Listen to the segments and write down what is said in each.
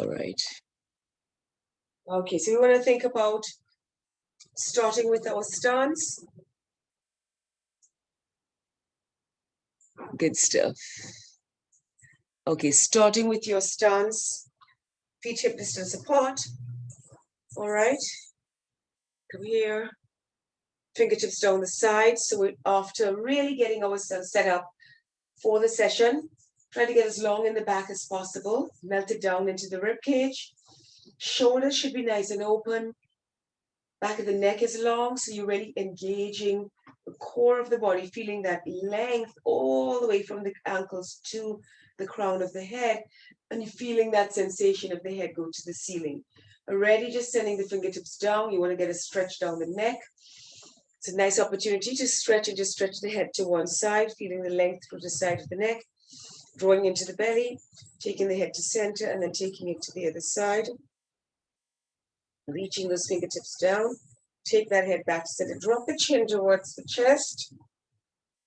All right. Okay, so we want to think about starting with our stance. Good stuff. Okay, starting with your stance, feet hip distance apart. All right. Come here. Fingertips down the side. So we're after really getting ourselves set up for the session, try to get as long in the back as possible. Melt it down into the rib cage. Shoulders should be nice and open. Back of the neck is long, so you're really engaging the core of the body, feeling that length all the way from the ankles to the crown of the head, and you're feeling that sensation of the head go to the ceiling. Already just sending the fingertips down, you want to get a stretch down the neck. It's a nice opportunity to stretch and just stretch the head to one side, feeling the length through the side of the neck, drawing into the belly, taking the head to center, and then taking it to the other side. Reaching those fingertips down, take that head back to center, drop the chin towards the chest,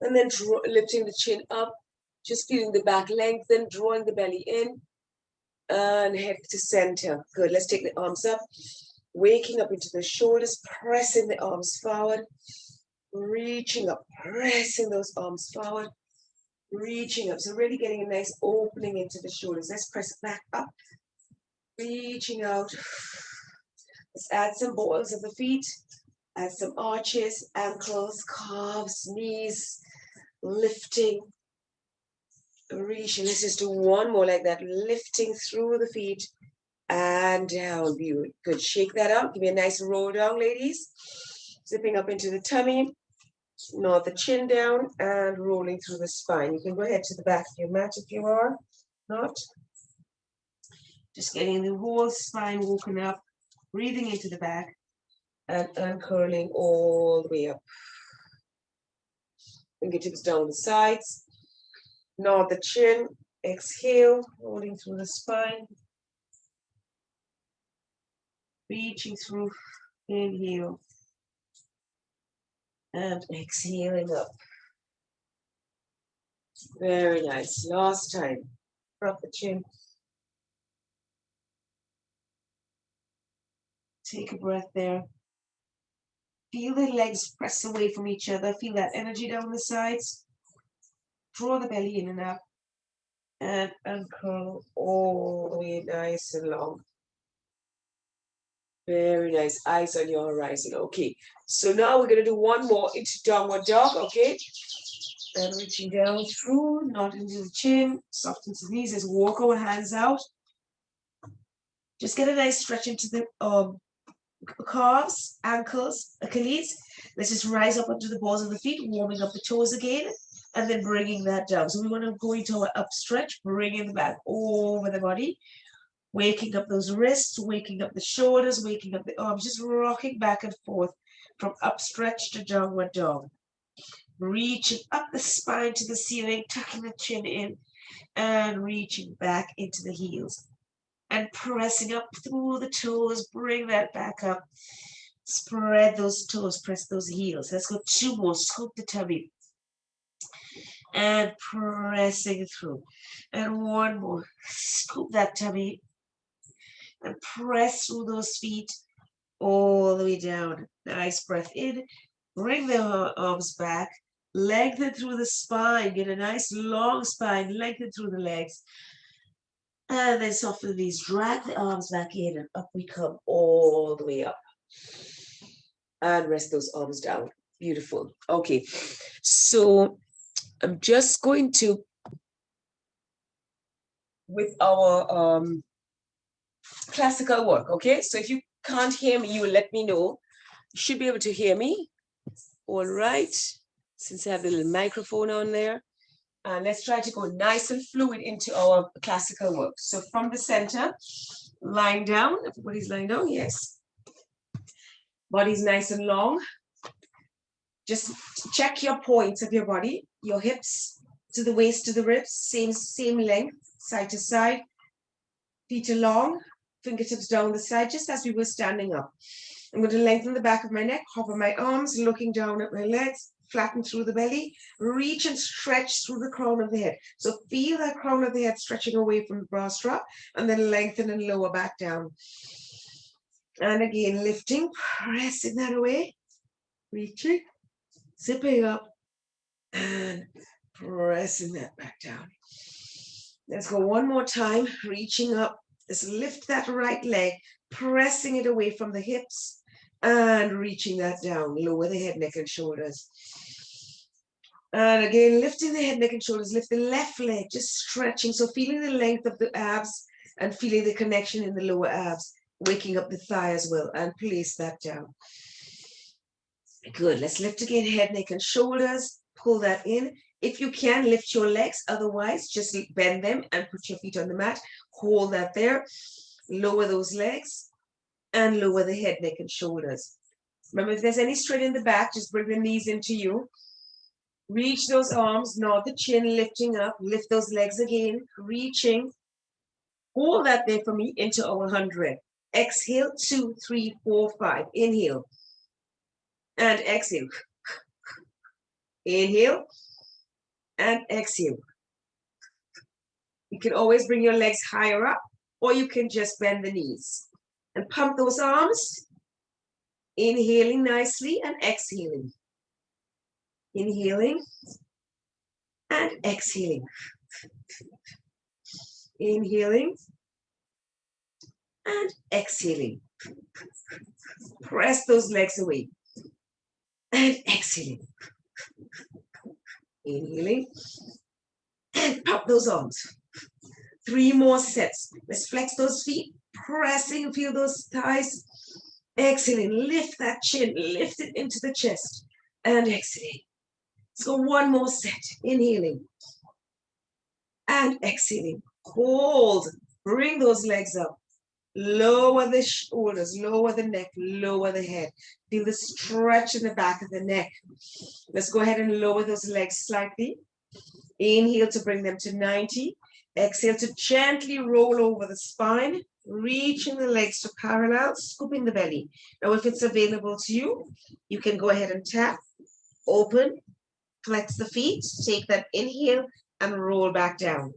and then lifting the chin up, just feeling the back lengthen, drawing the belly in, and head to center. Good, let's take the arms up, waking up into the shoulders, pressing the arms forward, reaching up, pressing those arms forward, reaching up. So really getting a nice opening into the shoulders. Let's press back up, reaching out. Let's add some balls of the feet, add some arches, ankles, calves, knees, lifting, reaching. Let's just do one more like that, lifting through the feet and down. Good. Shake that out. Give me a nice roll down, ladies. Zipping up into the tummy, nod the chin down, and rolling through the spine. You can go ahead to the back of your mat if you are not. Just getting the whole spine woken up. Breathing into the back and uncurling all the way up. Fingertips down the sides. Nod the chin. Exhale, rolling through the spine. Reaching through. Inhale. And exhaling up. Very nice. Last time. Drop the chin. Take a breath there. Feel the legs press away from each other. Feel that energy down the sides. Draw the belly in and up. And uncurl all the way nice and long. Very nice. Eyes on your horizon. Okay. So now we're going to do one more into downward dog. Okay. And reaching down through, not into the chin. Soften the knees. Let's walk our hands out. Just get a nice stretch into the calves, ankles, Achilles. Let's just rise up onto the balls of the feet, warming up the toes again, and then bringing that down. So we want to go into our up stretch, bringing the back over the body, waking up those wrists, waking up the shoulders, waking up the arms, just rocking back and forth from up stretch to downward dog. Reaching up the spine to the ceiling, tucking the chin in, and reaching back into the heels. And pressing up through the toes, bring that back up. Spread those toes, press those heels. Let's go two more, scoop the tummy. And pressing through. And one more, scoop that tummy. And press through those feet all the way down. Nice breath in. Bring the arms back. Lengthen through the spine. Get a nice long spine. Lengthen through the legs. And then soften the knees, drag the arms back in, and up we come all the way up. And rest those arms down. Beautiful. Okay, so I'm just going to, with our classical work, okay? So if you can't hear me, you will let me know. You should be able to hear me. All right, since I have the little microphone on there. And let's try to go nice and fluid into our classical work. So from the center, lying down. Everybody's lying down, yes. Body's nice and long. Just check your points of your body. Your hips to the waist to the ribs, same length, side to side. Feet are long, fingertips down the side, just as we were standing up. I'm going to lengthen the back of my neck, hover my arms, looking down at my legs. flatten through the belly, reach and stretch through the crown of the head. So feel that crown of the head stretching away from the bra strap, and then lengthen and lower back down. And again, lifting, pressing that away, reaching, zipping up, and pressing that back down. Let's go one more time, reaching up. Let's lift that right leg, pressing it away from the hips, and reaching that down. Lower the head, neck, and shoulders. And again, lifting the head, neck, and shoulders. Lift the left leg, just stretching. So feeling the length of the abs and feeling the connection in the lower abs. Waking up the thigh as well, and place that down. Good. Let's lift again, head, neck, and shoulders. Pull that in. If you can, lift your legs. Otherwise, just bend them and put your feet on the mat. Hold that there. Lower those legs and lower the head, neck, and shoulders. Remember, if there's any strain in the back, just bring the knees into you. Reach those arms, nod the chin, lifting up. Lift those legs again, reaching. Hold that there for me into our 100. Exhale, 2, 3, 4, 5. Inhale. And exhale. Inhale. And exhale. You can always bring your legs higher up, or you can just bend the knees. And pump those arms. Inhaling nicely and exhaling. Inhaling and exhaling. Inhaling and exhaling. Press those legs away. And exhaling. Inhaling and pump those arms. 3 more sets. Let's flex those feet. Pressing, feel those thighs. Exhaling, lift that chin, lift it into the chest. And exhaling. Let's go one more set. Inhaling and exhaling. Hold. Bring those legs up. Lower the shoulders, lower the neck, lower the head. Feel the stretch in the back of the neck. Let's go ahead and lower those legs slightly. Inhale to bring them to 90. Exhale to gently roll over the spine, reaching the legs to parallel, scooping the belly. Now, if it's available to you, you can go ahead and tap, open, flex the feet, take that inhale and roll back down.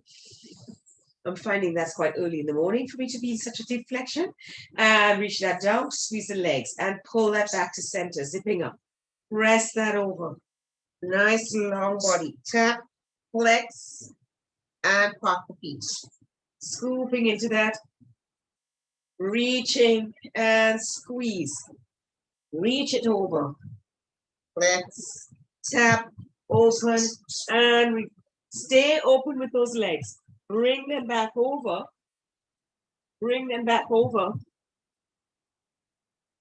I'm finding that's quite early in the morning for me to be in such a deep flexion. And reach that down, squeeze the legs and pull that back to center, zipping up. Press that over. Nice long body. Tap, flex, and pop the feet. Scooping into that. Reaching and squeeze. Reach it over. Flex, tap, open, and stay open with those legs. Bring them back over. Bring them back over.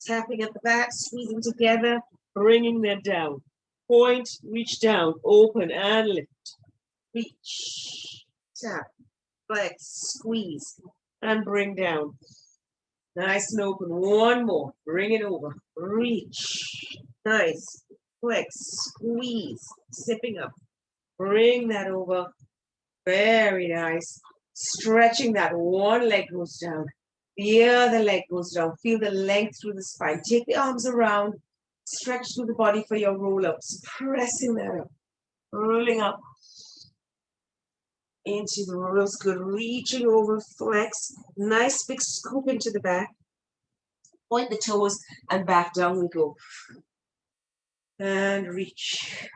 Tapping at the back, squeezing together, bringing them down. Point, reach down, open and lift. Reach, tap, flex, squeeze, and bring down. Nice and open. One more. Bring it over. Reach. Nice. Flex, squeeze, zipping up. Bring that over. Very nice. Stretching that one leg goes down. The other leg goes down. Feel the length through the spine. Take the arms around. Stretch through the body for your roll-ups. Pressing that up. Rolling up. Into the rolls. Good. Reaching over. Flex. Nice big scoop into the back. Point the toes and back down we go. And reach.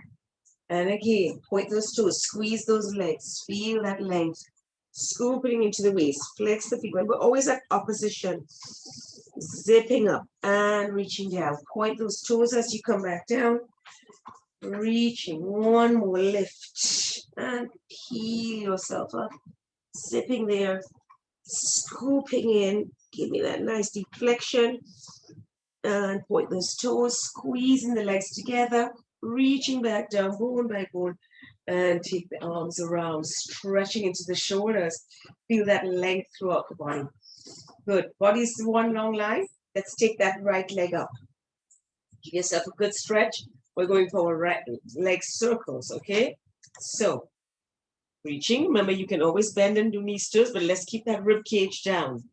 And again, point those toes, squeeze those legs, feel that length, scooping into the waist, flex the feet. Remember, always at opposition, zipping up and reaching down. Point those toes as you come back down, reaching, one more lift, and peel yourself up, zipping there, scooping in, give me that nice deep flexion, and point those toes, squeezing the legs together, reaching back down, bone by bone, and take the arms around, stretching into the shoulders. Feel that length throughout the body. Good. Body's one long line. Let's take that right leg up. Give yourself a good stretch. We're going for our right leg circles, okay? So, reaching. Remember, you can always bend and do knee stirs, but let's keep that rib cage down.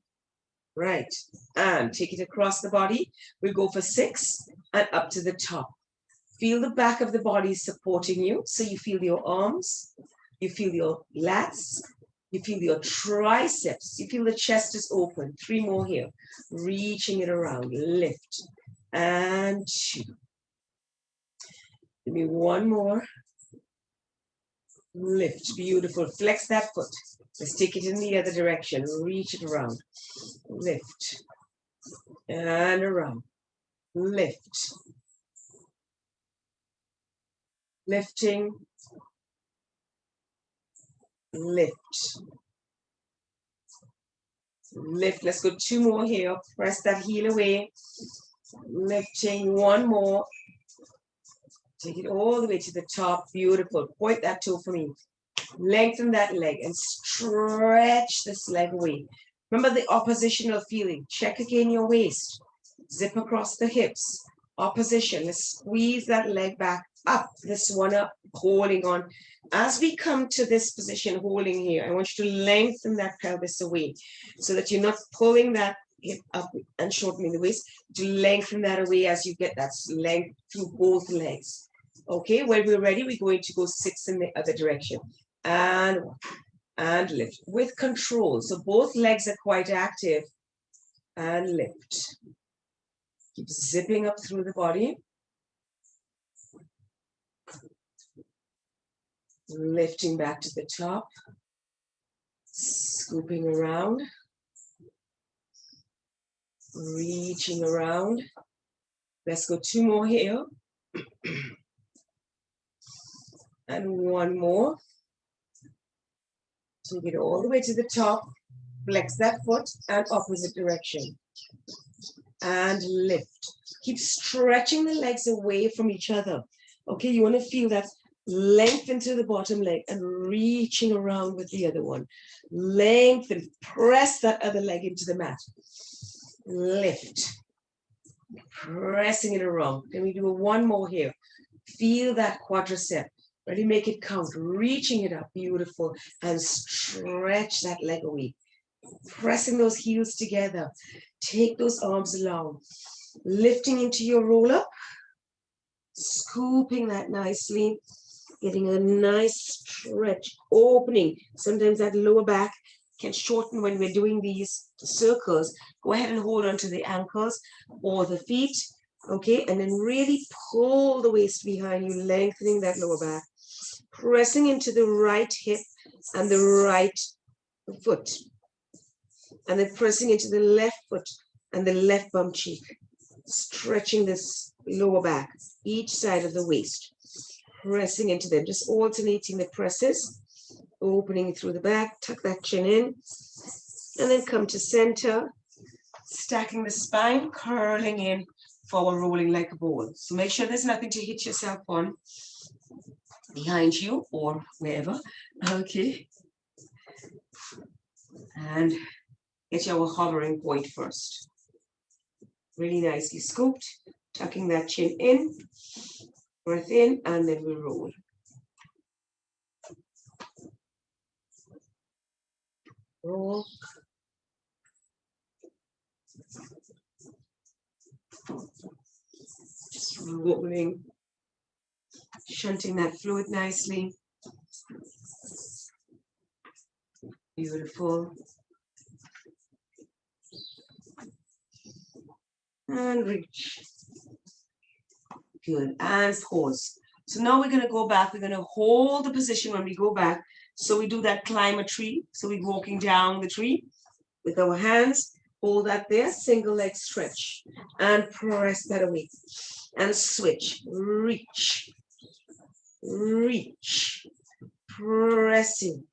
Right. And take it across the body. We'll go for 6 and up to the top. Feel the back of the body supporting you. So you feel your arms, you feel your lats, you feel your triceps, you feel the chest is open. 3 more here. Reaching it around, lift, and 2. Give me 1 more. Lift, beautiful. Flex that foot. Let's take it in the other direction. Reach it around. Lift. And around. Lift. Lifting. Lift. Lift. Let's go 2 more here. Press that heel away. Lifting. 1 more. Take it all the way to the top. Beautiful. Point that toe for me. Lengthen that leg and stretch this leg away. Remember the oppositional feeling. Check again your waist. Zip across the hips. Opposition. Let's squeeze that leg back up. This one up. Holding on. As we come to this position, holding here, I want you to lengthen that pelvis away so that you're not pulling that hip up and shortening the waist. To lengthen that away as you get that length through both legs. Okay, when we're ready, we're going to go 6 in the other direction. And lift with control. So both legs are quite active. And lift. Keep zipping up through the body. Lifting back to the top. Scooping around. Reaching around. Let's go 2 more here. And 1 more. Take it all the way to the top. Flex that foot and opposite direction. And lift. Keep stretching the legs away from each other. Okay, you want to feel that lengthen to the bottom leg and reaching around with the other one. Lengthen. Press that other leg into the mat. Lift. Pressing it around. Can we do 1 more here? Feel that quadricep. Ready, make it count. Reaching it up, beautiful. And stretch that leg away. Pressing those heels together. Take those arms along. Lifting into your roll up. Scooping that nicely. Getting a nice stretch. Opening. Sometimes that lower back can shorten when we're doing these circles. Go ahead and hold on to the ankles or the feet. Okay, and then really pull the waist behind you, lengthening that lower back. Pressing into the right hip and the right foot. And then pressing into the left foot and the left bum cheek. Stretching this lower back, each side of the waist. Pressing into them, just alternating the presses. Opening through the back, tuck that chin in. And then come to center. Stacking the spine, curling in, forward rolling like a ball. So make sure there's nothing to hit yourself on. Behind you or wherever. Okay. And get your hovering point first. Really nicely scooped. Tucking that chin in. Breath in and then we roll. Roll. Just rolling. Shunting that fluid nicely. Beautiful. And reach. Good. And pause. So now we're going to go back. We're going to hold the position when we go back. So we do that climb a tree. So we're walking down the tree with our hands. Hold that there. Single leg stretch. And press that away. And switch. Reach. Reach. Pressing.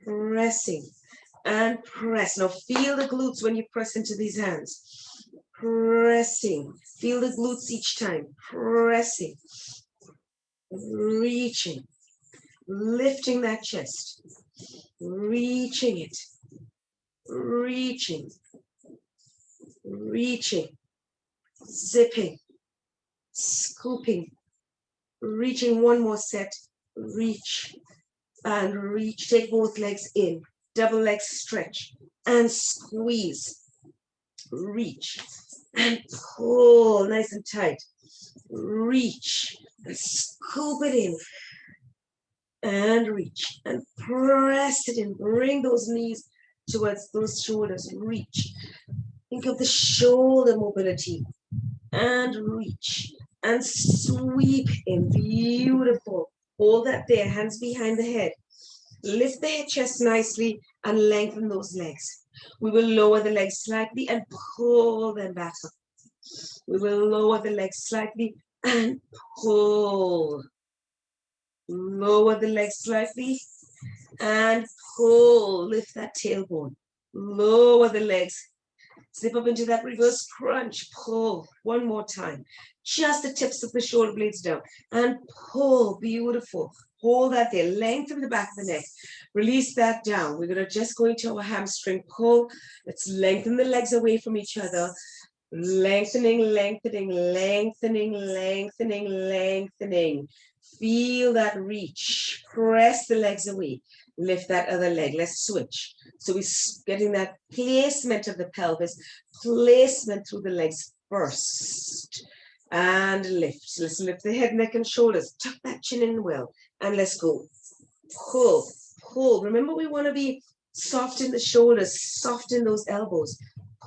Pressing. And press. Now feel the glutes when you press into these hands. Pressing. Feel the glutes each time. Pressing. Reaching. Lifting that chest. Reaching it. Reaching. Reaching. Zipping. Scooping. Reaching 1 more set. Reach. And reach. Take both legs in. Double leg stretch. And squeeze. Reach. and pull nice and tight. Reach and scoop it in and reach and press it in. Bring those knees towards those shoulders. Reach. Think of the shoulder mobility and reach and sweep in. Beautiful. Hold that there, hands behind the head. Lift the head chest nicely and lengthen those legs. We will lower the legs slightly and pull them back up. We will lower the legs slightly and pull. Lower the legs slightly and pull. Lift that tailbone. Lower the legs. Slip up into that reverse crunch. Pull. One more time. Just the tips of the shoulder blades down. And pull. Beautiful. Hold that there. Lengthen the back of the neck. Release that down. We're going to just go into our hamstring pull. Let's lengthen the legs away from each other. Lengthening, lengthening, lengthening, lengthening, lengthening. Feel that reach. Press the legs away. Lift that other leg. Let's switch. So we're getting that placement of the pelvis, placement through the legs first. And lift. Let's lift the head, neck, and shoulders. Tuck that chin in well. And let's go. Pull, pull. Remember, we want to be soft in the shoulders, soft in those elbows.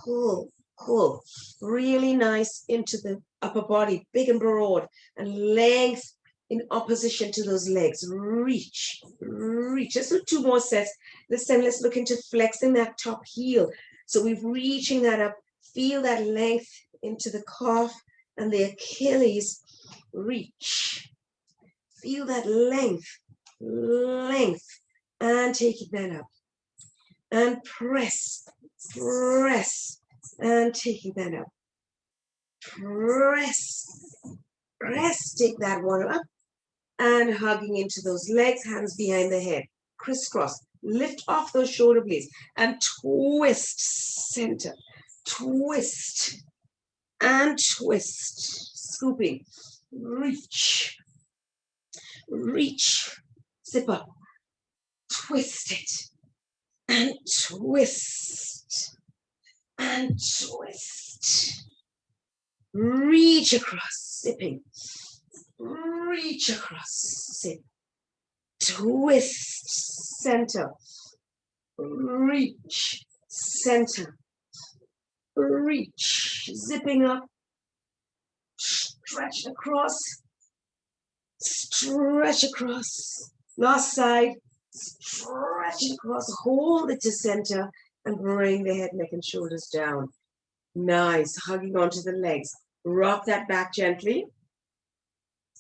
Pull, pull. Really nice into the upper body, big and broad. And length in opposition to those legs. Reach, reach. Let's do 2 more sets. This time, let's look into flexing that top heel. So we're reaching that up. Feel that length into the calf and the Achilles. Reach. Feel that length, length. And taking that up. And press, press. And taking that up. Press, press. Take that one up. And hugging into those legs, hands behind the head. Crisscross. Lift off those shoulder blades and twist center. Twist and twist. Scooping. Reach. Reach. Zip up. Twist it. And twist. And twist. Reach across. Zipping. Reach across, zip, twist, center, reach, center, reach, zipping up, stretch across, last side, stretch across, hold it to center, and bring the head, neck, and shoulders down. Nice, hugging onto the legs. Rock that back gently.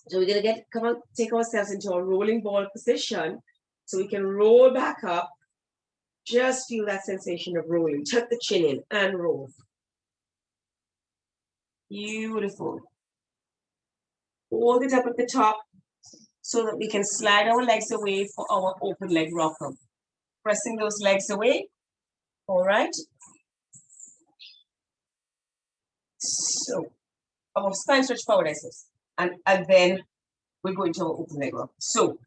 So we're going to take ourselves into a rolling ball position so we can roll back up. Just feel that sensation of rolling. Tuck the chin in and roll. Beautiful. Hold it up at the top so that we can slide our legs away for our open leg rocker. Pressing those legs away. All right. So our spine stretch forward, I suppose. And then we're going to our open leg rock. So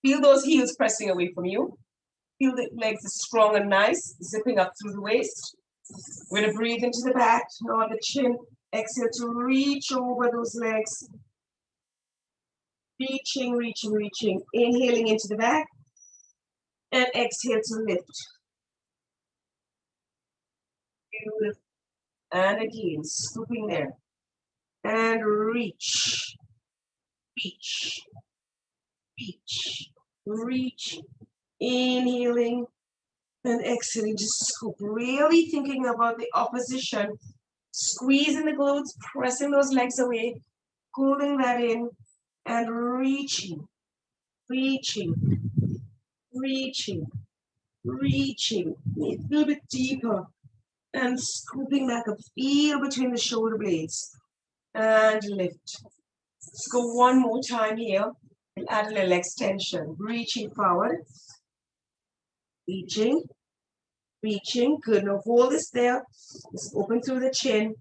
feel those heels pressing away from you. Feel the legs are strong and nice, zipping up through the waist. We're going to breathe into the back, draw the chin. Exhale to reach over those legs. Reaching, reaching, reaching. Inhaling into the back. And exhale to lift. Beautiful. And again, scooping there. And reach, reach, reach, reach, inhaling and exhaling, just scoop, really thinking about the opposition, squeezing the glutes, pressing those legs away, pulling that in and reaching, reaching, reaching, reaching, a little bit deeper and scooping back up, feel between the shoulder blades. And lift. Let's go one more time here. And add a little extension. Reaching forward. Reaching. Reaching. Good. Now hold this there. Just open through the chin.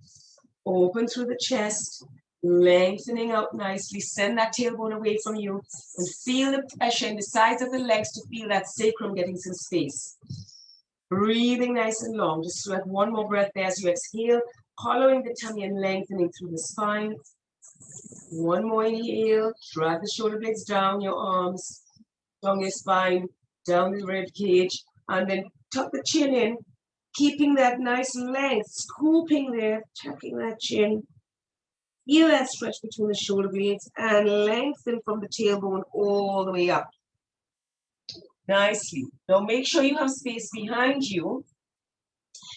Open through the chest. Lengthening out nicely. Send that tailbone away from you. And feel the pressure in the sides of the legs to feel that sacrum getting some space. Breathing nice and long. Just let one more breath there as you exhale, hollowing the tummy and lengthening through the spine. One more inhale, drag the shoulder blades down your arms, down your spine, down the rib cage, and then tuck the chin in, keeping that nice length, scooping there, tucking that chin. Feel that stretch between the shoulder blades and lengthen from the tailbone all the way up. Nicely. Now make sure you have space behind you.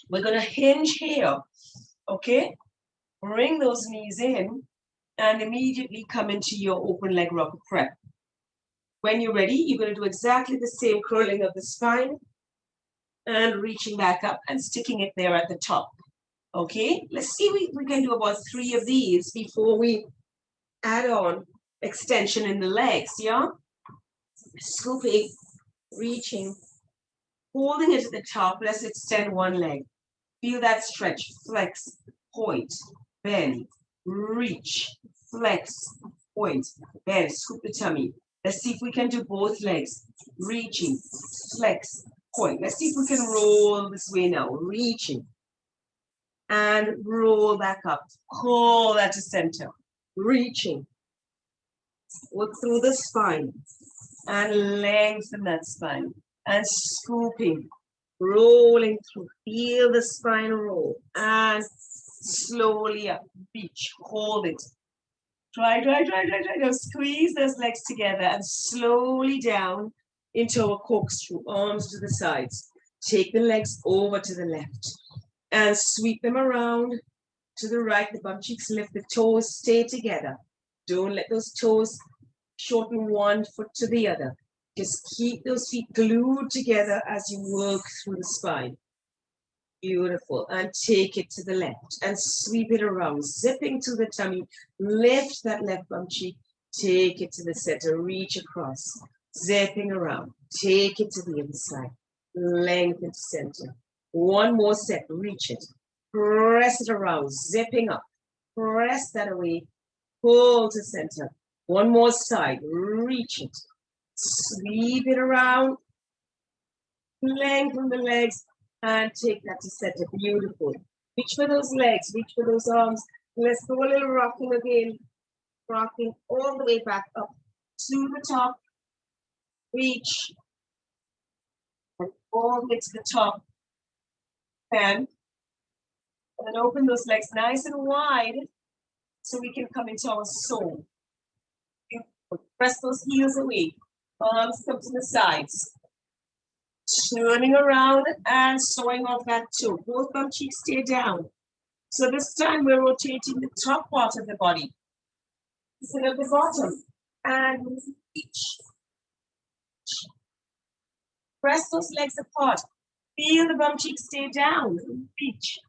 We're going to hinge here, okay? Bring those knees in and immediately come into your open leg rocker prep. When you're ready, you're going to do exactly the same curling of the spine and reaching back up and sticking it there at the top. Okay, let's see if we can do about 3 of these before we add on extension in the legs, yeah? Scooping, reaching, holding it at the top. Let's extend one leg. Feel that stretch, flex, point, bend, reach, flex, point, bend, scoop the tummy. Let's see if we can do both legs. Reaching, flex, point. Let's see if we can roll this way now. Reaching. And roll back up. Call that to center. Reaching. Work through the spine. And lengthen that spine. And scooping. Rolling through. Feel the spine roll. And slowly up. Reach. Hold it. Try. Now squeeze those legs together and slowly down into a corkscrew. Arms to the sides. Take the legs over to the left. And sweep them around to the right. The bum cheeks lift, the toes stay together. Don't let those toes shorten one foot to the other. Just keep those feet glued together as you work through the spine. Beautiful. And take it to the left and sweep it around, zipping to the tummy. Lift that left bum cheek. Take it to the center. Reach across. Zipping around. Take it to the other side. Lengthen to center. One more set, reach it. Press it around, zipping up. Press that away, pull to center. One more side, reach it. Sweep it around. Lengthen the legs and take that to center. Beautiful. Reach for those legs, reach for those arms. Let's do a little rocking again. Rocking all the way back up to the top. Reach. And all the way to the top. And then open those legs nice and wide so we can come into our soul. Press those heels away. Arms come to the sides. Turning around and sewing off that toe. Both bum cheeks stay down. So this time we're rotating the top part of the body instead of the bottom. And reach. Press those legs apart. Feel the bum cheeks stay down. Reach.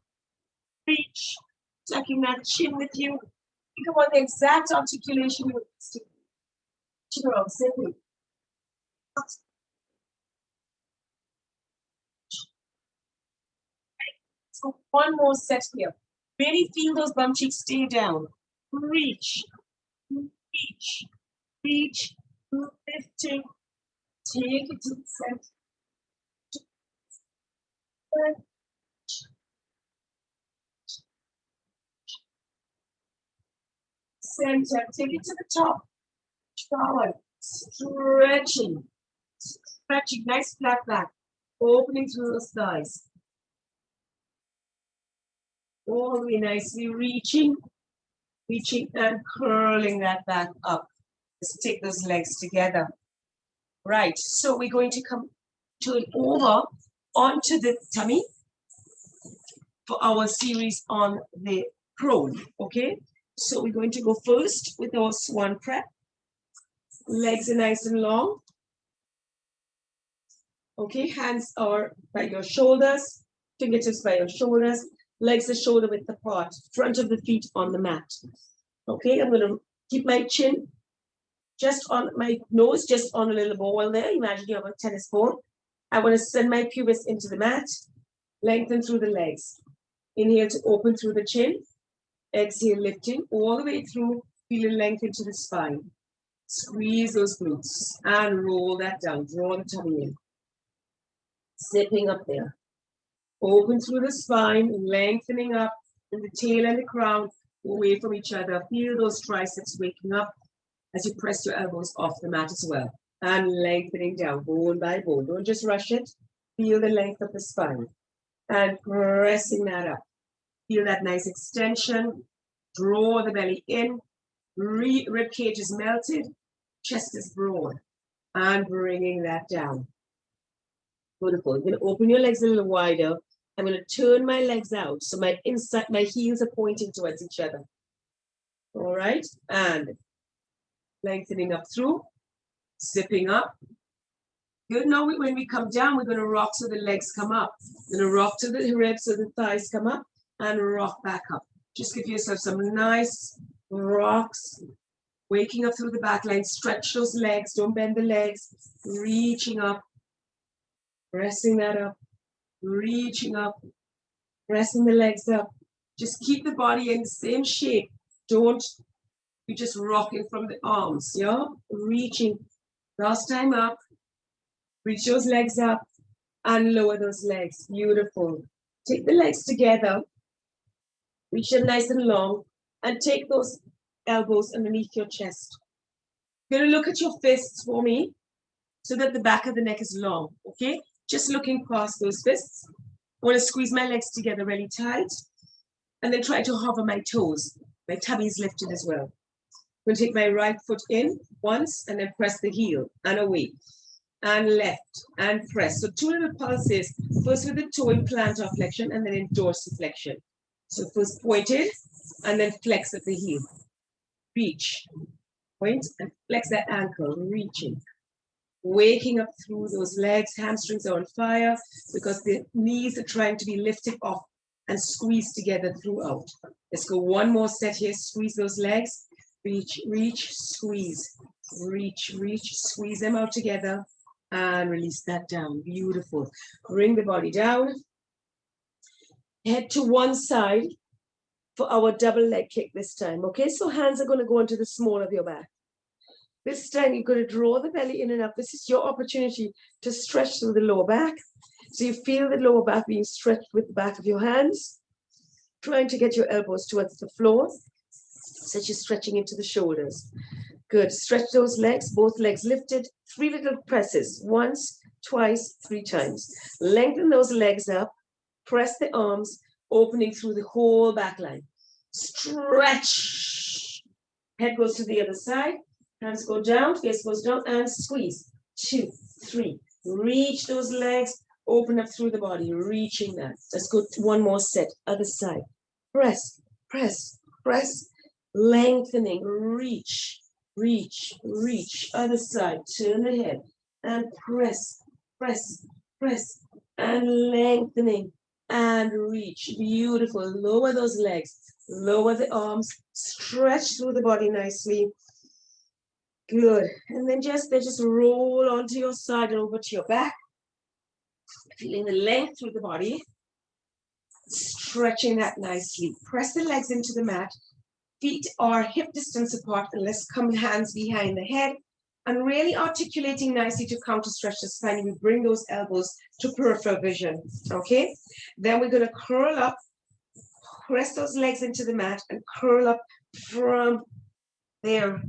Reach. Tucking that chin with you. Think about the exact articulation you want. Chin around, zipping. So one more set here. Really feel those bum cheeks stay down. Reach. Reach. Reach. Lifting. Take it to the center. Center, take it to the top. Forward, stretching, nice flat back, opening through those thighs. All the way nicely reaching and curling that back up. Let's take those legs together. Right, so we're going to come turn over onto the tummy for our series on the prone, okay? So we're going to go first with our swan prep. Legs are nice and long. Okay, hands are by your shoulders, fingertips by your shoulders, legs are shoulder width apart, front of the feet on the mat. Okay, I'm going to keep my chin just on my nose, just on a little ball there. Imagine you have a tennis ball. I want to send my pubis into the mat, lengthen through the legs. Inhale to open through the chin. Exhale, lifting all the way through, feeling length into the spine. Squeeze those glutes and roll that down. Draw the tummy in. Zipping up there. Open through the spine, lengthening up in the tail and the crown away from each other. Feel those triceps waking up as you press your elbows off the mat as well. And lengthening down, bone by bone. Don't just rush it. Feel the length of the spine. And pressing that up. Feel that nice extension. Draw the belly in. Rib cage is melted. Chest is broad. And bringing that down. Beautiful. You're going to open your legs a little wider. I'm going to turn my legs out so my heels are pointing towards each other. All right. And lengthening up through. Zipping up. Good. Now when we come down, we're going to rock so the legs come up. We're going to rock to the ribs so the thighs come up and rock back up. Just give yourself some nice rocks. Waking up through the back line. Stretch those legs. Don't bend the legs. Reaching up. Pressing that up. Reaching up. Pressing the legs up. Just keep the body in the same shape. Don't be just rocking from the arms. Yeah? Reaching. Last time up. Reach those legs up and lower those legs. Beautiful. Take the legs together. Reach them nice and long. And take those elbows underneath your chest. You're going to look at your fists for me so that the back of the neck is long. Okay? Just looking past those fists. I want to squeeze my legs together really tight. And then try to hover my toes. My tummy is lifted as well. I'm going to take my right foot in once and then press the heel and away. And left and press. So 2 little pulses. First with the toe in plantar flexion and then in dorsiflexion. So first point in and then flex at the heel. Reach. Point and flex that ankle. Reaching. Waking up through those legs. Hamstrings are on fire because the knees are trying to be lifted off and squeezed together throughout. Let's go one more set here. Squeeze those legs. Reach, reach, squeeze. Reach, reach, squeeze them out together. And release that down. Beautiful. Bring the body down. Head to one side for our double leg kick this time. Okay, so hands are going to go into the small of your back. This time you're going to draw the belly in and up. This is your opportunity to stretch through the lower back. So you feel the lower back being stretched with the back of your hands. Trying to get your elbows towards the floor. So you're stretching into the shoulders. Good. Stretch those legs, both legs lifted. 3 little presses. Once, twice, 3 times. Lengthen those legs up. Press the arms, opening through the whole back line. Stretch. Head goes to the other side. Hands go down, face goes down, and squeeze. 2, 3. Reach those legs. Open up through the body, reaching that. Let's go to one more set. Other side. Press, press, press. Lengthening. Reach. Reach, reach, other side, turn the head, and press, press, press, and lengthening, and reach. Beautiful. Lower those legs, lower the arms, stretch through the body nicely. Good. And then they just roll onto your side and over to your back. Feeling the length through the body. Stretching that nicely. Press the legs into the mat. Feet are hip distance apart, and let's come hands behind the head and really articulating nicely to counter stretch the spine. We bring those elbows to peripheral vision. Okay, then we're going to curl up, press those legs into the mat and curl up from there,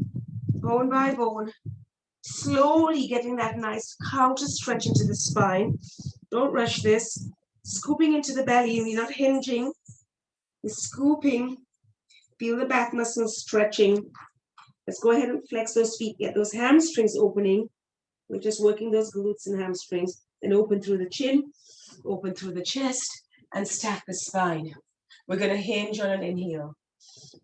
bone by bone, slowly getting that nice counter stretch into the spine. Don't rush this. Scooping into the belly, and we're not hinging. We're scooping. Feel the back muscles stretching. Let's go ahead and flex those feet. Get those hamstrings opening. We're just working those glutes and hamstrings. And open through the chin, open through the chest, and stack the spine. We're going to hinge on an inhale.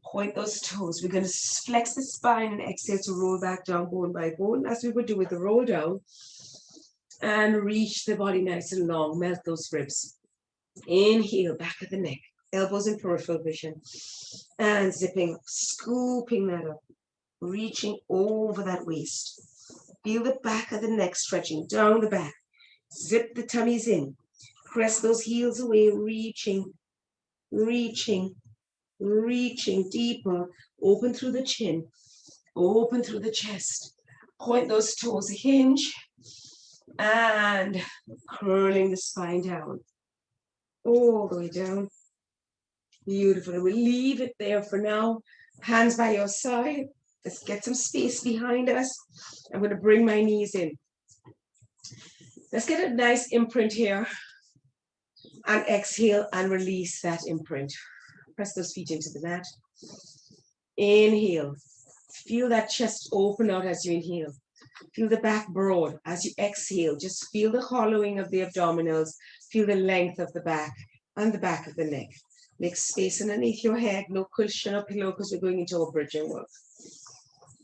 Point those toes. We're going to flex the spine and exhale to roll back down bone by bone, as we would do with the roll down. And reach the body nice and long. Melt those ribs. Inhale, back of the neck. Elbows in peripheral vision. And zipping, scooping that up. Reaching over that waist. Feel the back of the neck stretching down the back. Zip the tummies in. Press those heels away, reaching, reaching, reaching deeper. Open through the chin. Open through the chest. Point those toes, hinge. And curling the spine down. all the way down. Beautiful. We'll leave it there for now. Hands by your side. Let's get some space behind us. I'm going to bring my knees in. Let's get a nice imprint here. And exhale and release that imprint. Press those feet into the mat. Inhale. Feel that chest open out as you inhale. Feel the back broad as you exhale. Just feel the hollowing of the abdominals. Feel the length of the back and the back of the neck. Make space underneath your head. No cushion or pillow because we're going into our bridging work.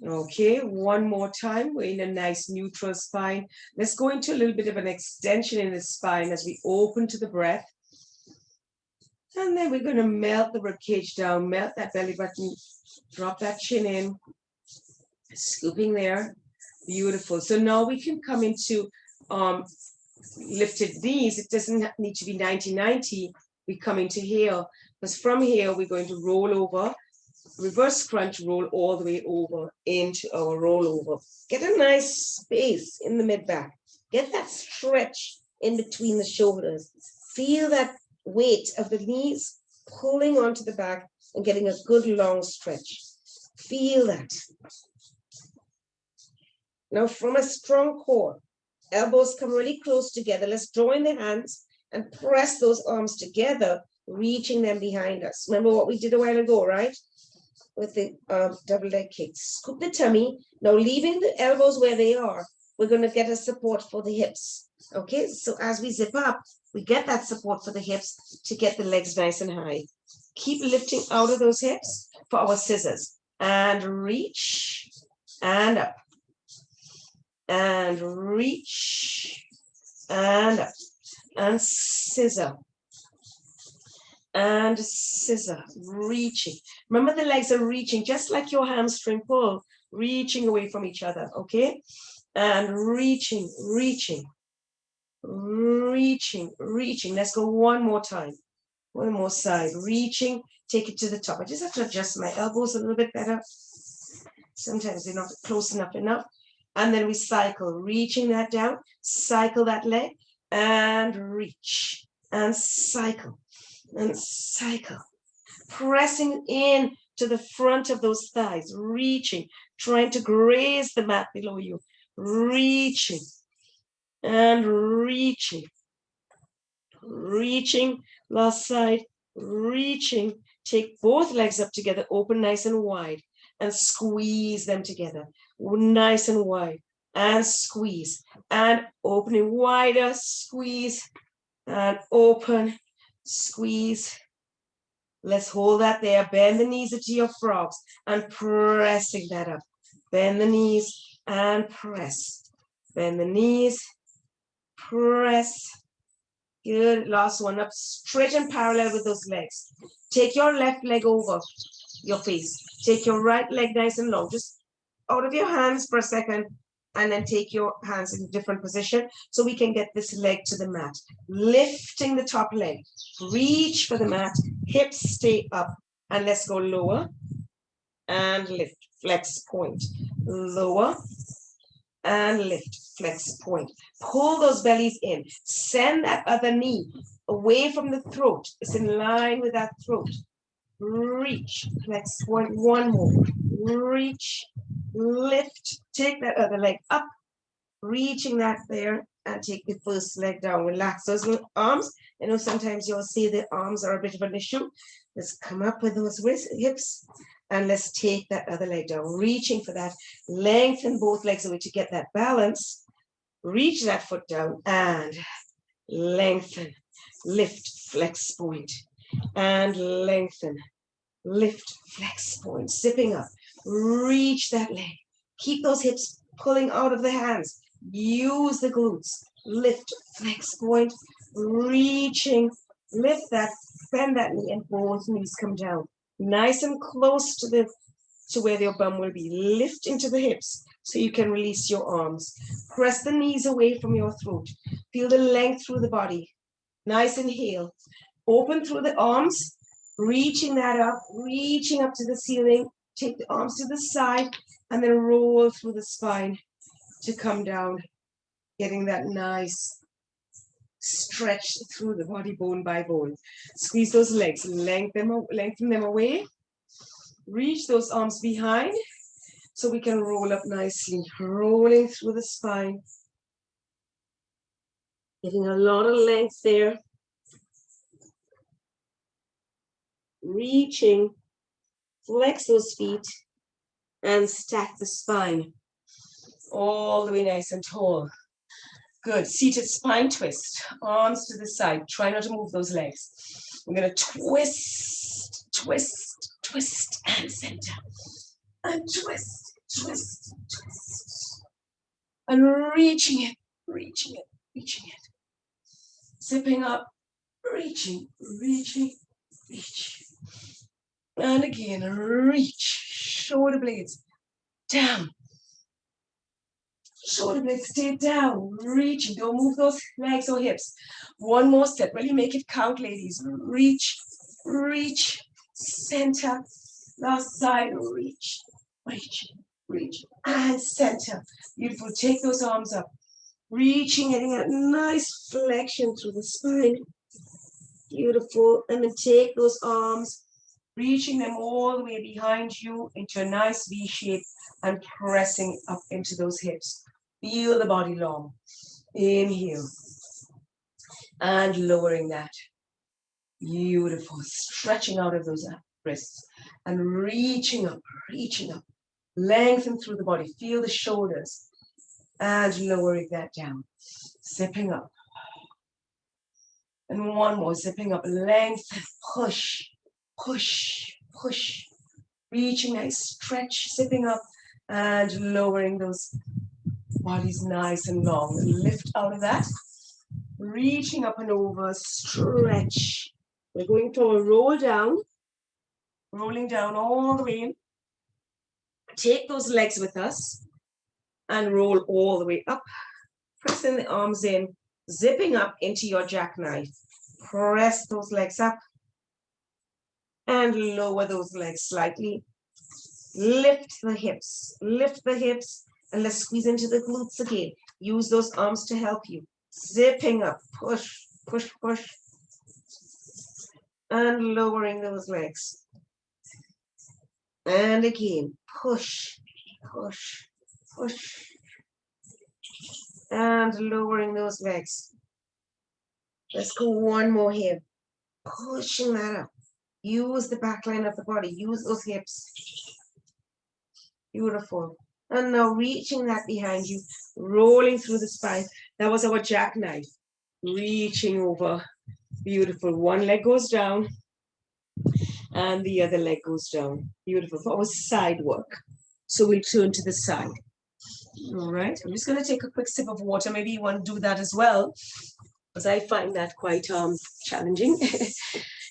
Okay, one more time. We're in a nice neutral spine. Let's go into a little bit of an extension in the spine as we open to the breath. And then we're going to melt the ribcage down, melt that belly button, drop that chin in, scooping there. Beautiful. So now we can come into lifted knees. It doesn't need to be 90-90. We come into here, because from here we're going to roll over, reverse crunch, roll all the way over into our rollover. Get a nice space in the mid-back. Get that stretch in between the shoulders. Feel that weight of the knees pulling onto the back and getting a good long stretch. Feel that. Now from a strong core, elbows come really close together. Let's join the hands and press those arms together, reaching them behind us. Remember what we did a while ago, right? With the double leg kicks. Scoop the tummy. Now leaving the elbows where they are, we're going to get a support for the hips. Okay, so as we zip up, we get that support for the hips to get the legs nice and high. Keep lifting out of those hips for our scissors. And reach and up. And reach and up. And scissor. And scissor, reaching. Remember the legs are reaching, just like your hamstring pull, reaching away from each other, okay? And reaching, reaching, reaching, reaching. Let's go one more time. One more side, reaching, take it to the top. I just have to adjust my elbows a little bit better. Sometimes they're not close enough. And then we cycle, reaching that down, cycle that leg, and reach, and cycle. And cycle, pressing in to the front of those thighs, reaching, trying to graze the mat below you, reaching and reaching, reaching, last side, reaching, take both legs up together, open nice and wide, and squeeze them together, nice and wide, and squeeze, and opening wider, squeeze, and open, squeeze. Let's hold that there. Bend the knees into your frogs and pressing that up. Bend the knees and press. Bend the knees, press. Good. Last one up, straight and parallel with those legs. Take your left leg over your face. Take your right leg nice and long. Just out of your hands for a second. And then take your hands in a different position so we can get this leg to the mat. Lifting the top leg. Reach for the mat. Hips stay up. And let's go lower. And lift. Flex point. Lower. And lift. Flex point. Pull those bellies in. Send that other knee away from the throat. It's in line with that throat. Reach. Flex point. One more. Reach. Lift, take that other leg up, reaching that there, and take the first leg down. Relax those little arms. I know sometimes you'll see the arms are a bit of an issue. Let's come up with those hips, and let's take that other leg down, reaching for that. Lengthen both legs away to get that balance. Reach that foot down, and lengthen, lift, flex point, and lengthen, lift, flex point, zipping up. Reach that leg. Keep those hips pulling out of the hands. Use the glutes. Lift, flex point, reaching. Lift that, bend that knee, and both knees come down. Nice and close to where your bum will be. Lift into the hips so you can release your arms. Press the knees away from your throat. Feel the length through the body. Nice inhale. Open through the arms, reaching that up, reaching up to the ceiling. Take the arms to the side and then roll through the spine to come down, getting that nice stretch through the body bone by bone. Squeeze those legs, lengthen them away. Reach those arms behind so we can roll up nicely, rolling through the spine. Getting a lot of length there. Reaching, flex those feet and stack the spine all the way nice and tall. Good, seated spine twist, arms to the side. Try not to move those legs. We're gonna twist, twist, twist, and center. And twist, twist, twist. And reaching it, reaching it, reaching it. Zipping up, reaching, reaching, reach. And again, reach, shoulder blades down. Shoulder blades stay down, reaching. Don't move those legs or hips. One more step, really make it count, ladies. Reach, reach, center, last side, reach, reach, reach, and center. Beautiful, take those arms up. Reaching, getting a nice flexion through the spine. Beautiful, and then take those arms, reaching them all the way behind you into a nice V shape and pressing up into those hips. Feel the body long. Inhale. And lowering that. Beautiful. Stretching out of those wrists. And reaching up, reaching up. Lengthen through the body. Feel the shoulders. And lowering that down. Zipping up. And one more. Zipping up. Lengthen. Push. Push. Push. Reaching nice stretch. Zipping up. And lowering those bodies nice and long. Lift out of that. Reaching up and over, stretch. We're going for a roll down. Rolling down all the way in. Take those legs with us and roll all the way up. Pressing the arms in, zipping up into your jackknife. Press those legs up and lower those legs slightly. Lift the hips, and let's squeeze into the glutes again. Use those arms to help you. Zipping up, push, push, push. And lowering those legs. And again, push, push, push. And lowering those legs. Let's go one more here. Pushing that up. Use the back line of the body. Use those hips. Beautiful. And now reaching that behind you, rolling through the spine. That was our jackknife. Reaching over. Beautiful. One leg goes down and the other leg goes down. Beautiful. For our side work. So we'll turn to the side. All right. I'm just going to take a quick sip of water. Maybe you want to do that as well, because I find that quite challenging.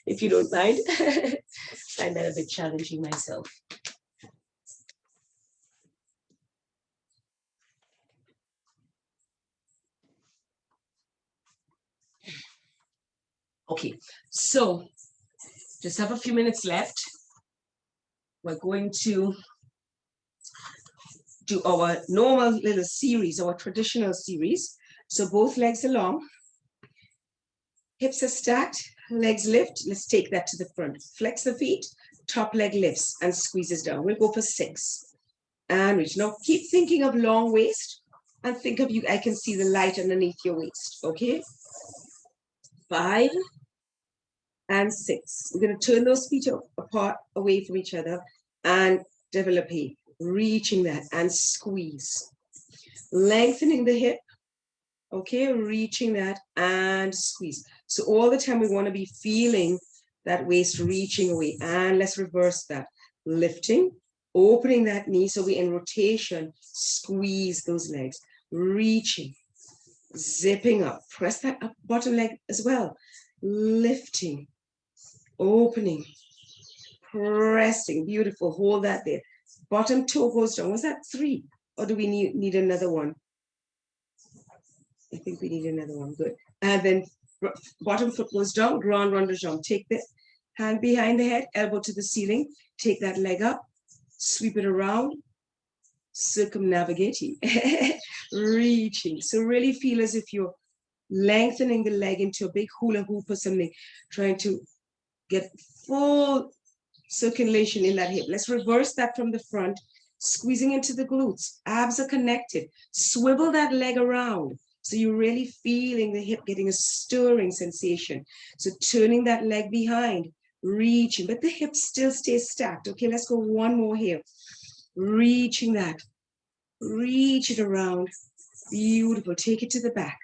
If you don't mind. Find that a bit challenging myself. Okay, so just have a few minutes left. We're going to do our normal little series, our traditional series. So both legs are long, hips are stacked, legs lift. Let's take that to the front. Flex the feet, top leg lifts and squeezes down. We'll go for 6. And reach. Now keep thinking of long waist and think of you. I can see the light underneath your waist. Okay. 5 and 6. We're going to turn those feet apart, away from each other, and develop a reaching that and squeeze. Lengthening the hip. Okay, reaching that and squeeze. So all the time we want to be feeling that waist reaching away. And let's reverse that. Lifting, opening that knee so we're in rotation. Squeeze those legs. Reaching, zipping up. Press that up bottom leg as well. Lifting, opening, pressing. Beautiful. Hold that there. Bottom toe goes down. Was that 3? Or do we need another one? I think we need another one. Good. And then bottom foot goes down. Grand round de jambe. Take the hand behind the head, elbow to the ceiling. Take that leg up. Sweep it around. Circumnavigating. Reaching. So really feel as if you're lengthening the leg into a big hula hoop or something, trying to get full circulation in that hip. Let's reverse that from the front, squeezing into the glutes. Abs are connected. Swivel that leg around. So you're really feeling the hip getting a stirring sensation. So turning that leg behind, reaching, but the hip still stays stacked. Okay, let's go one more here. Reaching that. Reach it around. Beautiful. Take it to the back.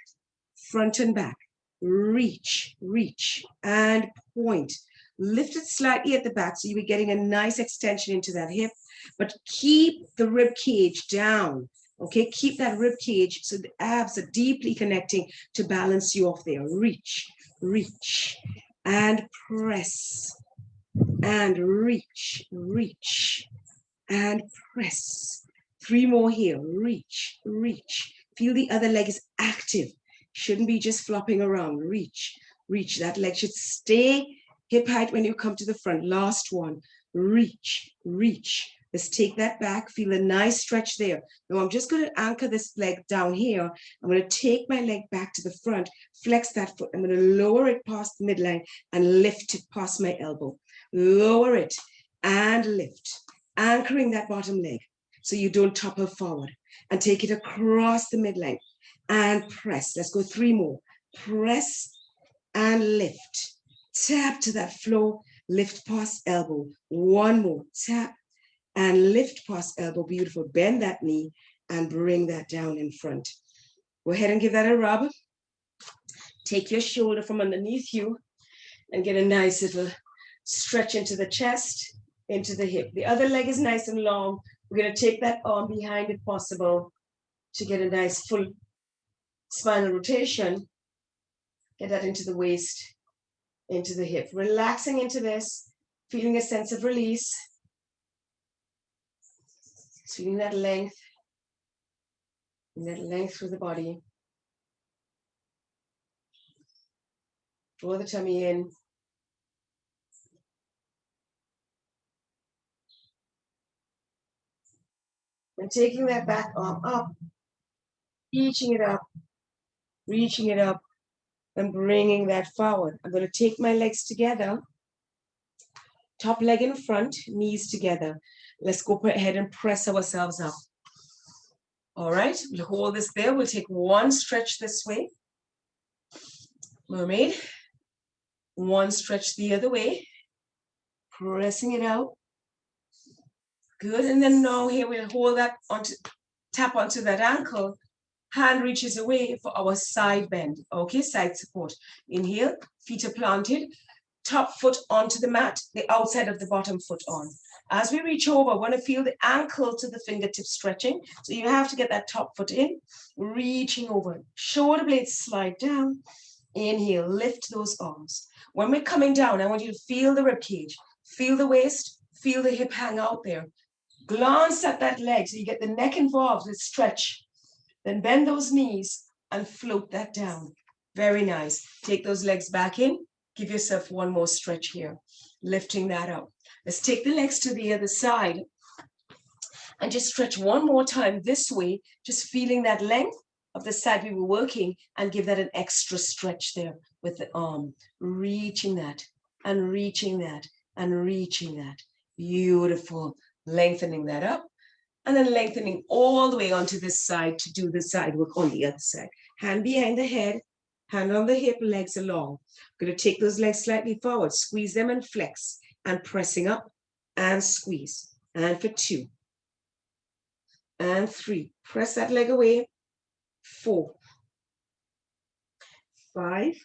Front and back. Reach, reach, and point. Lift it slightly at the back so you're getting a nice extension into that hip, but keep the rib cage down. Okay, keep that rib cage so the abs are deeply connecting to balance you off there. Reach, reach, and press, and reach, reach, and press. 3 more here. Reach, reach. Feel the other leg is active. Shouldn't be just flopping around. Reach, reach. That leg should stay hip height when you come to the front. Last one. Reach, reach. Let's take that back. Feel a nice stretch there. Now I'm just going to anchor this leg down here. I'm going to take my leg back to the front, flex that foot. I'm going to lower it past the midline and lift it past my elbow. Lower it and lift. Anchoring that bottom leg so you don't topple forward. And take it across the midline and press. Let's go 3 more. Press and lift. Tap to that floor. Lift past elbow. 1 more. Tap and lift past elbow. Beautiful. Bend that knee and bring that down in front. Go ahead and give that a rub. Take your shoulder from underneath you and get a nice little stretch into the chest, into the hip. The other leg is nice and long. We're going to take that arm behind if possible to get a nice full spinal rotation. Get that into the waist, into the hip. Relaxing into this, feeling a sense of release. Feeling that length through the body. Draw the tummy in. And taking that back arm up, reaching it up, and bringing that forward. I'm going to take my legs together, top leg in front, knees together. Let's go ahead and press ourselves up. All right, we'll hold this there. We'll take 1 stretch this way. Mermaid. 1 stretch the other way. Pressing it out. Good, and then now here we'll hold that tap onto that ankle. Hand reaches away for our side bend. Okay, side support. Inhale, feet are planted. Top foot onto the mat, the outside of the bottom foot on. As we reach over, I want to feel the ankle to the fingertip stretching. So you have to get that top foot in, reaching over. Shoulder blades slide down. Inhale, lift those arms. When we're coming down, I want you to feel the rib cage, feel the waist, feel the hip hang out there. Glance at that leg so you get the neck involved with stretch. Then bend those knees and float that down. Very nice. Take those legs back in. Give yourself 1 more stretch here. Lifting that up. Let's take the legs to the other side and just stretch 1 more time this way, just feeling that length of the side we were working, and give that an extra stretch there with the arm. Reaching that and reaching that and reaching that. Beautiful. Lengthening that up. And then lengthening all the way onto this side to do the side work on the other side. Hand behind the head, hand on the hip, legs along. I'm going to take those legs slightly forward, squeeze them and flex, and pressing up and squeeze. And for 2. And 3. Press that leg away. 4. 5.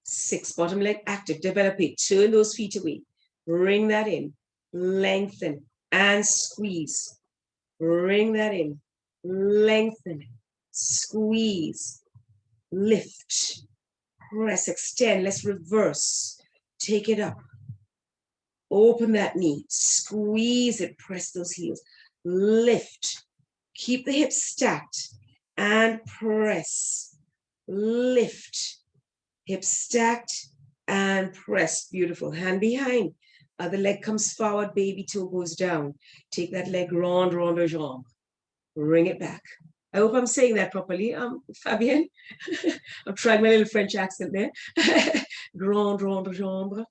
6. Bottom leg active. Develop it. Turn those feet away. Bring that in. Lengthen. And squeeze. Bring that in. Lengthen. Squeeze. Lift. Press. Extend. Let's reverse. Take it up. Open that knee. Squeeze it. Press those heels. Lift. Keep the hips stacked. And press. Lift. Hips stacked. And press. Beautiful. Hand behind. Other leg comes forward, baby toe goes down. Take that leg round, round the jambe. Bring it back. I hope I'm saying that properly, Fabienne. I'm trying my little French accent there. Grand jambe.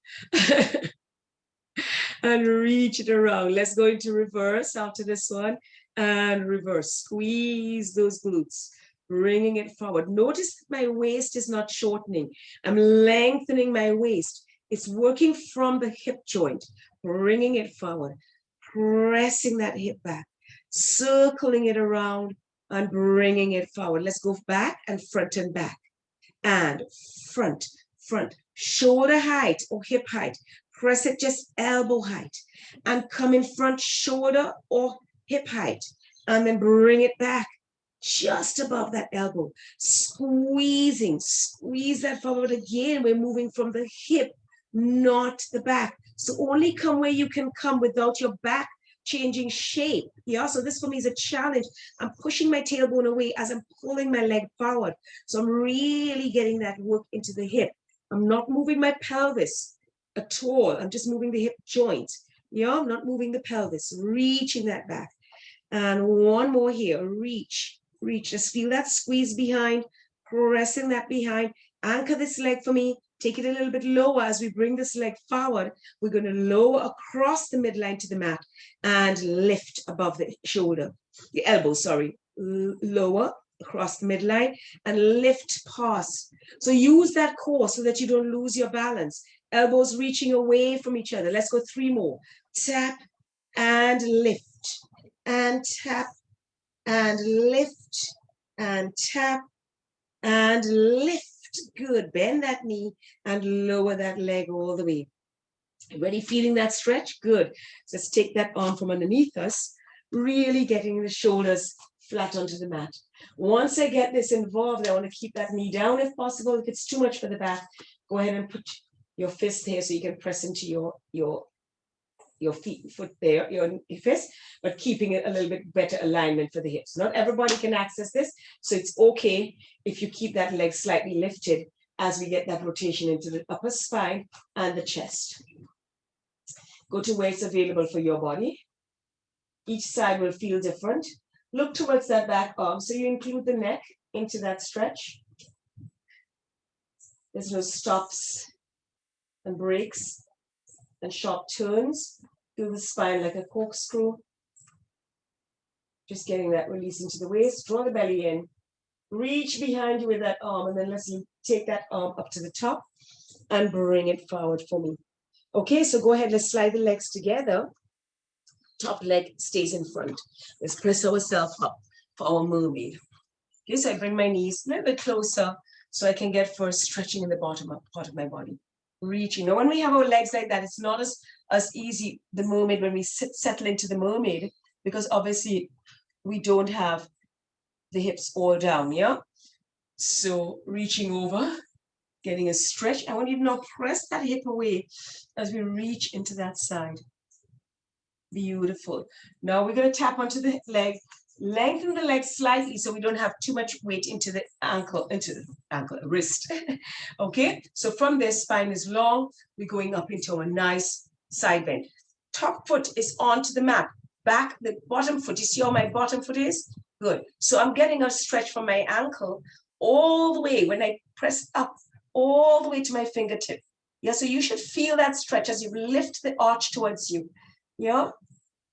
And reach it around. Let's go into reverse after this one. And reverse. Squeeze those glutes. Bringing it forward. Notice that my waist is not shortening. I'm lengthening my waist. It's working from the hip joint. Bringing it forward. Pressing that hip back. Circling it around and bringing it forward. Let's go back and front and back. And front, front. Shoulder height or hip height. Press it just elbow height. And come in front, shoulder or hip height. And then bring it back just above that elbow. Squeezing. Squeeze that forward again. We're moving from the hip, not the back. So only come where you can come without your back changing shape. Yeah, so this for me is a challenge. I'm pushing my tailbone away as I'm pulling my leg forward. So I'm really getting that work into the hip. I'm not moving my pelvis at all. I'm just moving the hip joint. Yeah, I'm not moving the pelvis, reaching that back. And one more here, reach, reach. Just feel that squeeze behind, pressing that behind. Anchor this leg for me. Take it a little bit lower as we bring this leg forward. We're going to lower across the midline to the mat and lift above the shoulder, the elbow, sorry. Lower across the midline and lift past. So use that core so that you don't lose your balance. Elbows reaching away from each other. Let's go 3 more. Tap and lift and tap and lift and tap and lift. Good. Bend that knee and lower that leg all the way. Ready? Feeling that stretch? Good. So let's take that arm from underneath us, really getting the shoulders flat onto the mat. Once I get this involved, I want to keep that knee down if possible. If it's too much for the back, go ahead and put your fist here so you can press into your foot there, your fist, but keeping it a little bit better alignment for the hips. Not everybody can access this, so it's okay if you keep that leg slightly lifted as we get that rotation into the upper spine and the chest. Go to where it's available for your body. Each side will feel different. Look towards that back arm, so you include the neck into that stretch. There's no stops and breaks and sharp turns through the spine like a corkscrew. Just getting that release into the waist. Draw the belly in. Reach behind you with that arm, and then let's take that arm up to the top and bring it forward for me. Okay, so go ahead, let's slide the legs together. Top leg stays in front. Let's press ourselves up for our mermaid. Okay, so I bring my knees a little bit closer so I can get first stretching in the bottom part of my body. Reaching. Now, when we have our legs like that, it's not as easy, the mermaid, when we settle into the mermaid, because obviously we don't have the hips all down, yeah? So reaching over, getting a stretch. I want you to now press that hip away as we reach into that side. Beautiful. Now we're going to tap onto the leg, lengthen the leg slightly so we don't have too much weight into the wrist. Okay, so from this, spine is long, we're going up into a nice side bend. Top foot is onto the mat. Back, the bottom foot, you see how my bottom foot is? Good. So I'm getting a stretch from my ankle all the way when I press up, all the way to my fingertip. Yeah, so you should feel that stretch as you lift the arch towards you. Yeah,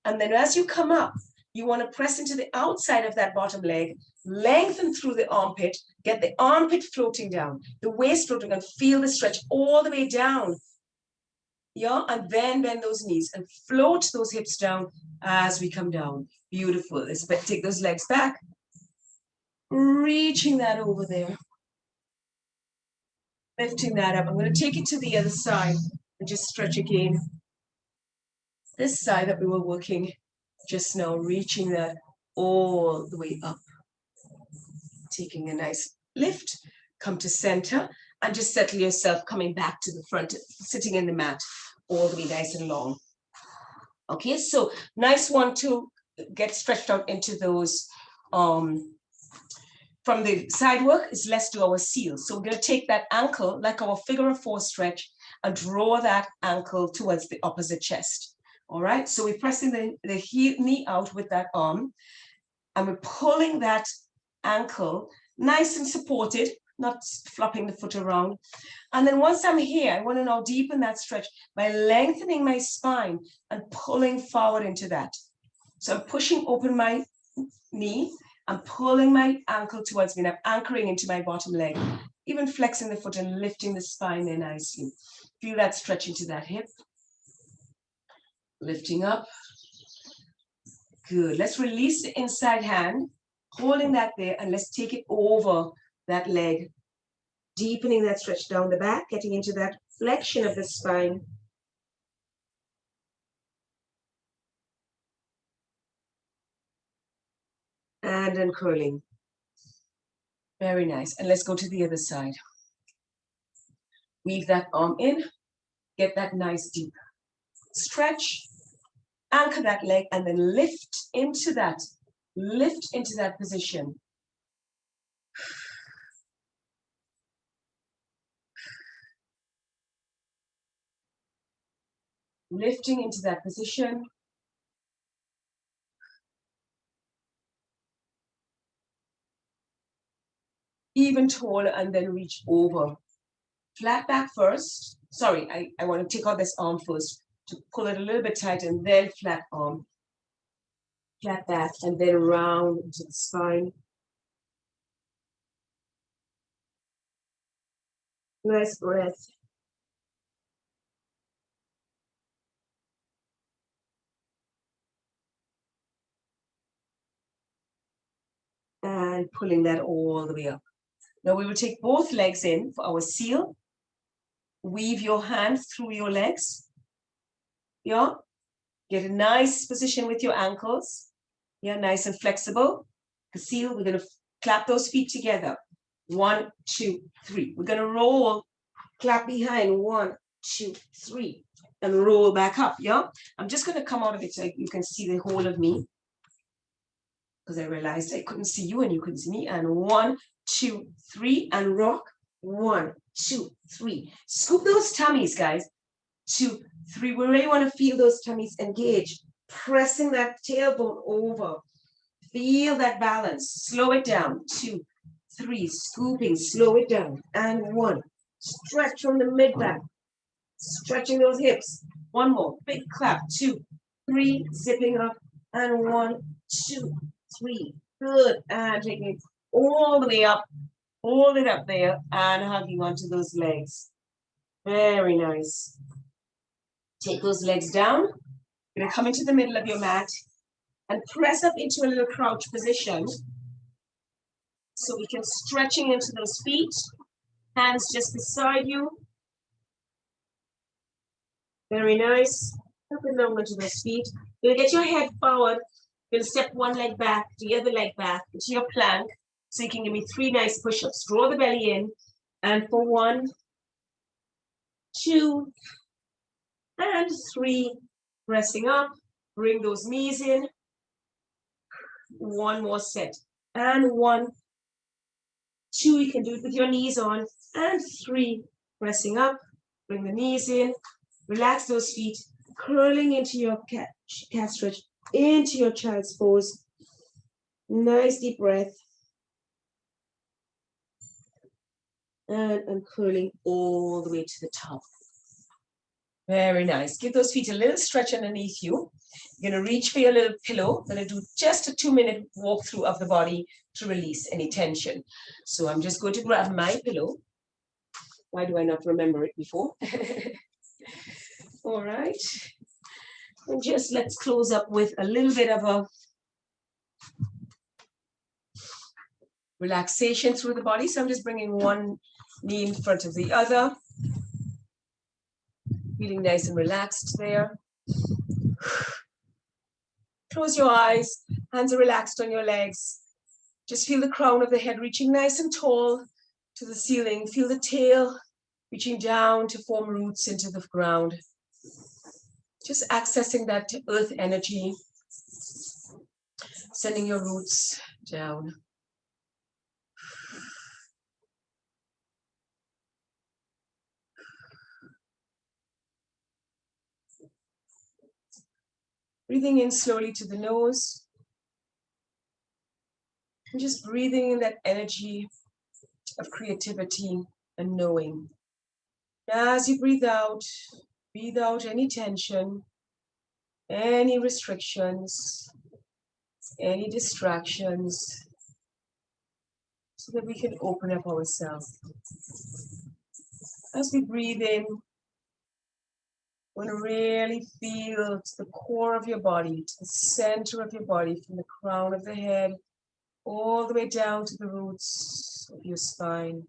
and then as you come up, you want to press into the outside of that bottom leg, lengthen through the armpit, get the armpit floating down, the waist floating, and feel the stretch all the way down. Yeah, and then bend those knees and float those hips down as we come down. Beautiful. Let's take those legs back, reaching that over there, lifting that up. I'm going to take it to the other side and just stretch again. This side that we were working just now, reaching that all the way up. Taking a nice lift, come to center, and just settle yourself, coming back to the front, sitting in the mat, all the way nice and long. Okay, so nice one to get stretched out into those. From the side work is let's do our seals. So we're going to take that ankle, like our figure of 4 stretch, and draw that ankle towards the opposite chest. All right, so we're pressing the knee out with that arm, and we're pulling that ankle, nice and supported, not flopping the foot around. And then once I'm here, I want to now deepen that stretch by lengthening my spine and pulling forward into that. So I'm pushing open my knee, I'm pulling my ankle towards me, and I'm anchoring into my bottom leg, even flexing the foot and lifting the spine there nicely. Feel that stretch into that hip. Lifting up. Good. Let's release the inside hand, holding that there, and let's take it over that leg. Deepening that stretch down the back, getting into that flexion of the spine. And uncurling. Very nice. And let's go to the other side. Weave that arm in, get that nice deep stretch, anchor that leg, and then lift into that position. Lifting into that position. Even taller, and then reach over. Flat back first. Sorry, I want to take out this arm first to pull it a little bit tight, and then flat arm. Flat back, and then round into the spine. Nice breath. And pulling that all the way up. Now we will take both legs in for our seal. Weave your hand through your legs. Yeah. Get a nice position with your ankles. Yeah, nice and flexible. The seal, we're going to clap those feet together. 1, 2, 3. We're going to roll, clap behind. 1, 2, 3. And roll back up. Yeah. I'm just going to come out of it so you can see the whole of me. Because I realized I couldn't see you and you couldn't see me. And 1, 2, 3, and rock. 1, 2, 3. Scoop those tummies, guys. 2, 3. We really want to feel those tummies engage. Pressing that tailbone over. Feel that balance. Slow it down. 2, 3. Scooping. Slow it down. And 1. Stretch from the mid back. Stretching those hips. 1 more. Big clap. 2, 3. Zipping up. And 1, 2, 3. Good. And taking it all the way up. Hold it up there and hugging onto those legs. Very nice. Take those legs down. You're going to come into the middle of your mat and press up into a little crouch position. So we can stretching into those feet. Hands just beside you. Very nice. Up and down into those feet. You're going to get your head forward. You're going to step one leg back, the other leg back into your plank. So you can give me 3 nice push-ups. Draw the belly in. And for 1, 2, and 3. Pressing up. Bring those knees in. 1 more set. And 1, 2. You can do it with your knees on. And 3. Pressing up. Bring the knees in. Relax those feet. Curling into your cat stretch. Into your child's pose. Nice deep breath. And curling all the way to the top. Very nice. Give those feet a little stretch underneath you. You're going to reach for your little pillow. I'm going to do just a 2-minute walkthrough of the body to release any tension. So I'm just going to grab my pillow. Why do I not remember it before? All right. And just let's close up with a little bit of a relaxation through the body. So I'm just bringing one knee in front of the other. Feeling nice and relaxed there. Close your eyes. Hands are relaxed on your legs. Just feel the crown of the head reaching nice and tall to the ceiling. Feel the tail reaching down to form roots into the ground. Just accessing that earth energy. Sending your roots down. Breathing in slowly to the nose. And just breathing in that energy of creativity and knowing. As you breathe out any tension, any restrictions, any distractions, so that we can open up ourselves. As we breathe in, want to really feel to the core of your body, to the center of your body, from the crown of the head all the way down to the roots of your spine.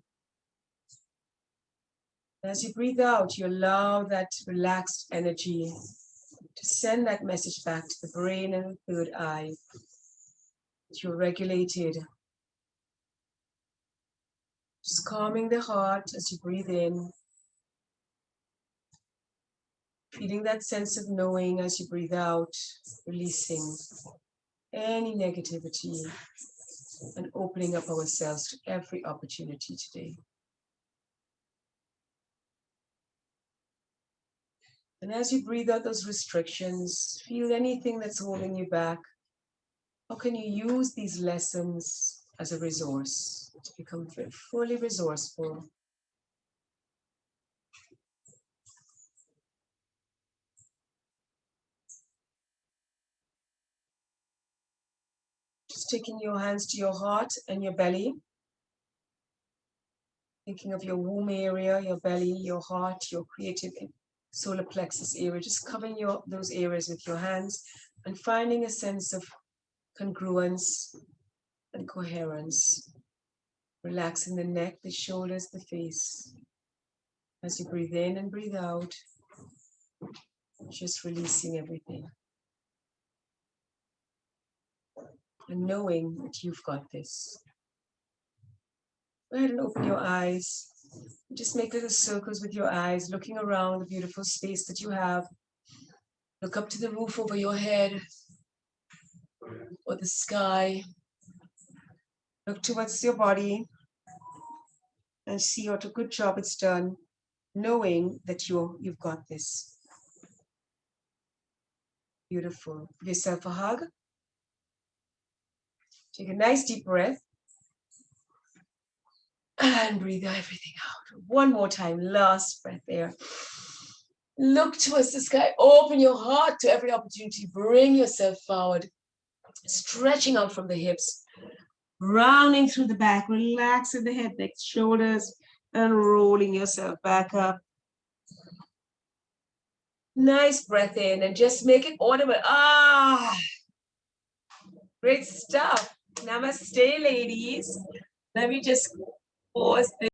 As you breathe out, you allow that relaxed energy to send that message back to the brain and the third eye, that you're regulated. Just calming the heart as you breathe in. Feeling that sense of knowing as you breathe out, releasing any negativity and opening up ourselves to every opportunity today. And as you breathe out those restrictions, feel anything that's holding you back. How can you use these lessons as a resource to become fully resourceful? Just taking your hands to your heart and your belly. Thinking of your womb area, your belly, your heart, your creative solar plexus area. Just covering those areas with your hands and finding a sense of congruence and coherence. Relaxing the neck, the shoulders, the face. As you breathe in and breathe out, just releasing everything. And knowing that you've got this. Go ahead and open your eyes. Just make little circles with your eyes, looking around the beautiful space that you have. Look up to the roof over your head or the sky. Look towards your body and see what a good job it's done, knowing that you've got this. Beautiful. Give yourself a hug. Take a nice deep breath. And breathe everything out. One more time, last breath there. Look towards the sky. Open your heart to every opportunity. Bring yourself forward. Stretching out from the hips. Rounding through the back. Relaxing the head, neck, shoulders. And rolling yourself back up. Nice breath in. And just make it audible. Ah! Great stuff. Namaste, ladies. Let me just pause this.